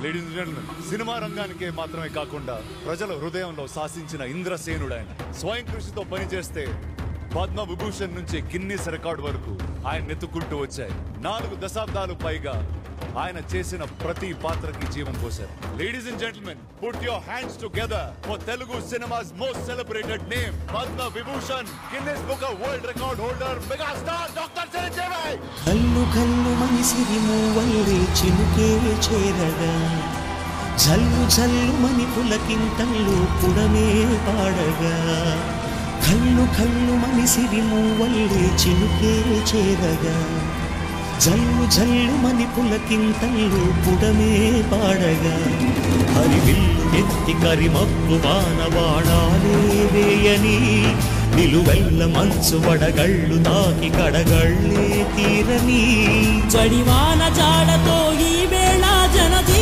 Ladies and gentlemen, cinema రంగానికే మాత్రమే కాకుండా ప్రజల హృదయంలో శాసించిన ఇంద్రసేనుడైన స్వయం కృషితో పనిచేస్తే పద్మ విభూషణ్ నుంచి గిన్నీస్ రికార్డ్ వరకు ఆయన నెత్తుకుంటూ వచ్చాయి. 4 దశాబ్దాలు పైగా ఆయన చేసిన ప్రతి పాత్రకి జీవం పోశారు. Ladies and gentlemen, put your hands together for Telugu cinemas most celebrated name, Padma Vibhushan, Guinness book of world record holder, megastar doctor Chiranjeevi. కల్లు కల్లు మనిసిరి మూవల్లే చినుకే చేరగా, జల్లు జల్లు మని పులకింతల్లు పుడమే పాడగా. కల్లు కల్లు మనిసిరి మూవల్లే చినుకే చేరగా, జల్లు జల్లు మని పులకింతల్లు పుడమే పాడగా. హరివిల్లు ఎత్తి కరిమప్పు వానవాడాలే వేయని, నిలువెల్ల మంచు వడగళ్ళు తాకి కడగళ్ళే తీరని. జడివాన జాడతో ఈ వేళ జనజీ